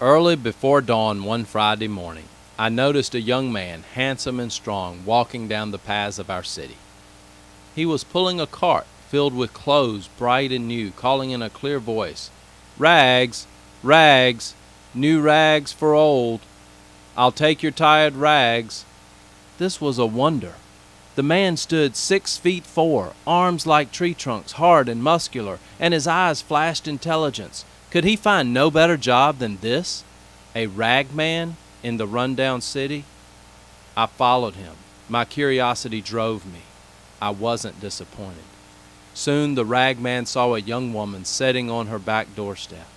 Early before dawn one Friday morning, I noticed a young man, handsome and strong, walking down the paths of our city. He was pulling a cart filled with clothes bright and new, calling in a clear voice, "Rags, rags, new rags for old. I'll take your tired rags." This was a wonder. The man stood 6 feet 4, arms like tree trunks, hard and muscular, and his eyes flashed intelligence. Could he find no better job than this? A ragman in the rundown city? I followed him. My curiosity drove me. I wasn't disappointed. Soon the ragman saw a young woman sitting on her back doorstep.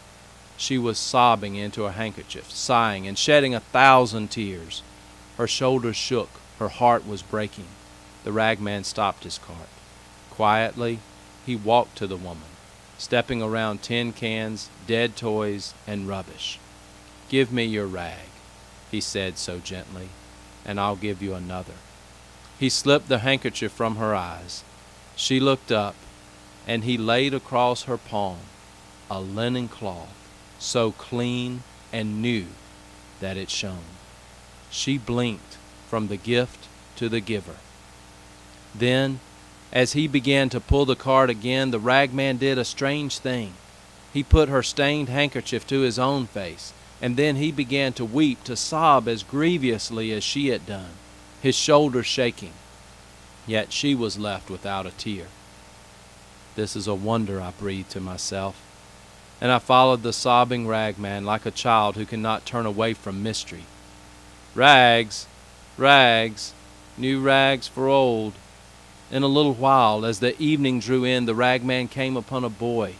She was sobbing into her handkerchief, sighing and shedding 1,000 tears. Her shoulders shook. Her heart was breaking. The ragman stopped his cart. Quietly, he walked to the woman, stepping around tin cans, dead toys, and rubbish. "Give me your rag," he said so gently, "and I'll give you another." He slipped the handkerchief from her eyes. She looked up, and he laid across her palm a linen cloth, so clean and new that it shone. She blinked from the gift to the giver. Then, as he began to pull the cart again, the ragman did a strange thing. He put her stained handkerchief to his own face, and then he began to weep, to sob as grievously as she had done, his shoulders shaking. Yet she was left without a tear. "This is a wonder," I breathed to myself, and I followed the sobbing ragman like a child who cannot turn away from mystery. "Rags, rags, new rags for old." In a little while, as the evening drew in, the ragman came upon a boy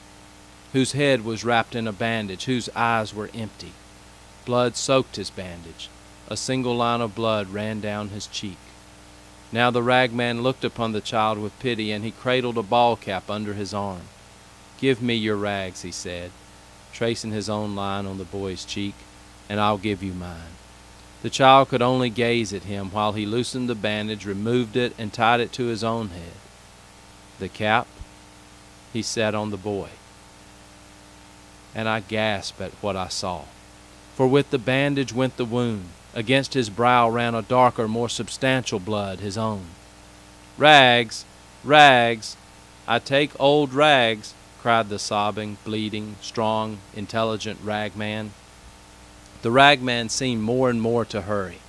whose head was wrapped in a bandage, whose eyes were empty. Blood soaked his bandage. A single line of blood ran down his cheek. Now the ragman looked upon the child with pity, and he cradled a ball cap under his arm. "Give me your rags," he said, tracing his own line on the boy's cheek, "and I'll give you mine." The child could only gaze at him while he loosened the bandage, removed it, and tied it to his own head. The cap he set on the boy, and I gasped at what I saw. For with the bandage went the wound. Against his brow ran a darker, more substantial blood, his own. "Rags, rags, I take old rags," cried the sobbing, bleeding, strong, intelligent ragman. The ragman seemed more and more to hurry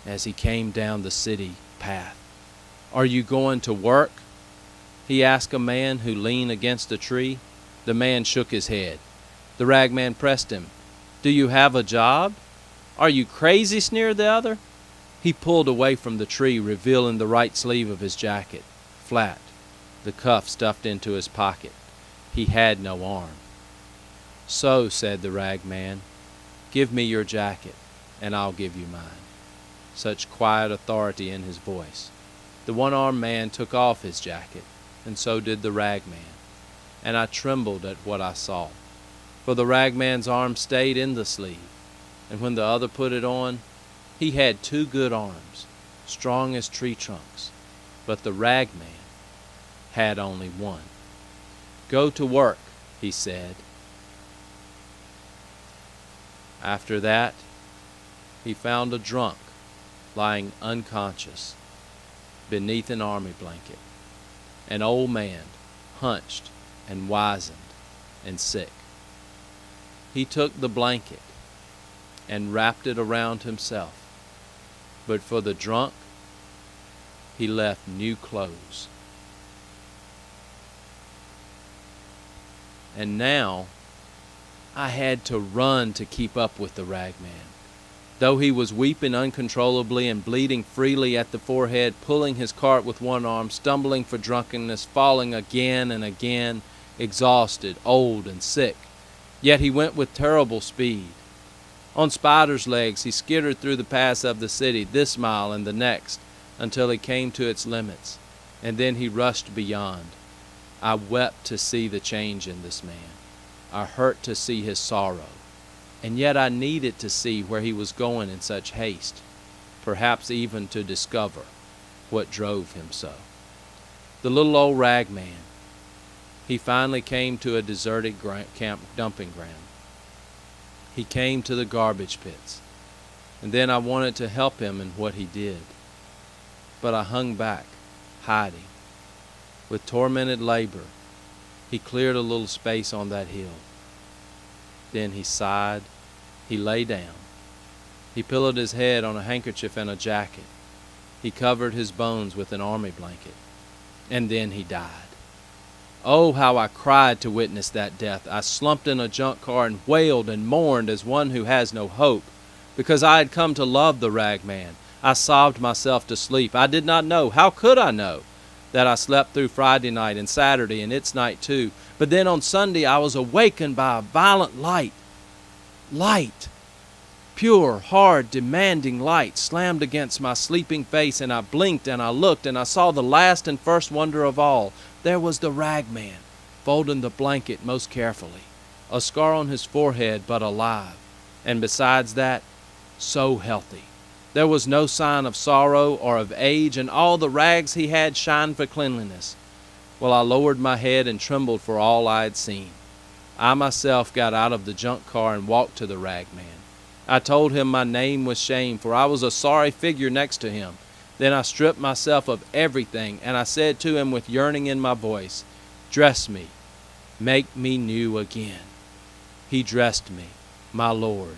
as he came down the city path. "Are you going to work?" he asked a man who leaned against a tree. The man shook his head. The ragman pressed him. "Do you have a job?" "Are you crazy?" sneered the other. He pulled away from the tree, revealing the right sleeve of his jacket, flat, the cuff stuffed into his pocket. He had no arm. "So," said the ragman, "give me your jacket, and I'll give you mine." Such quiet authority in his voice. The one-armed man took off his jacket, and so did the ragman, and I trembled at what I saw. For the ragman's arm stayed in the sleeve, and when the other put it on, he had 2 good arms, strong as tree trunks, but the ragman had only one. "Go to work," he said. After that, he found a drunk lying unconscious beneath an army blanket, an old man, hunched and wizened and sick. He took the blanket and wrapped it around himself, but for the drunk, he left new clothes. And now I had to run to keep up with the ragman. Though he was weeping uncontrollably and bleeding freely at the forehead, pulling his cart with one arm, stumbling for drunkenness, falling again and again, exhausted, old, and sick, yet he went with terrible speed. On spider's legs he skittered through the paths of the city, this mile and the next, until he came to its limits, and then he rushed beyond. I wept to see the change in this man. I hurt to see his sorrow, and yet I needed to see where he was going in such haste, perhaps even to discover what drove him so. The little old ragman, He finally came to a deserted camp dumping ground. He came to the garbage pits, and then I wanted to help him in what he did. But I hung back, hiding. With tormented labor, he cleared a little space on that hill. Then he sighed, he lay down. He pillowed his head on a handkerchief and a jacket. He covered his bones with an army blanket. And then he died. Oh, how I cried to witness that death. I slumped in a junk car and wailed and mourned as one who has no hope, because I had come to love the ragman. I sobbed myself to sleep. I did not know, how could I know, that I slept through Friday night and Saturday and its night too. But then on Sunday I was awakened by a violent light. Light. Pure, hard, demanding light slammed against my sleeping face, and I blinked and I looked and I saw the last and first wonder of all. There was the ragman, folding the blanket most carefully, a scar on his forehead but alive, and besides that, so healthy. There was no sign of sorrow or of age, and all the rags he had shined for cleanliness. Well, I lowered my head and trembled for all I had seen. I myself got out of the junk car and walked to the ragman. I told him my name was shame, for I was a sorry figure next to him. Then I stripped myself of everything, and I said to him with yearning in my voice, "Dress me, make me new again." He dressed me, my Lord.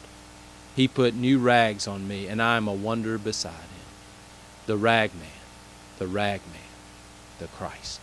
He put new rags on me, and I am a wonder beside him. The ragman, the Christ.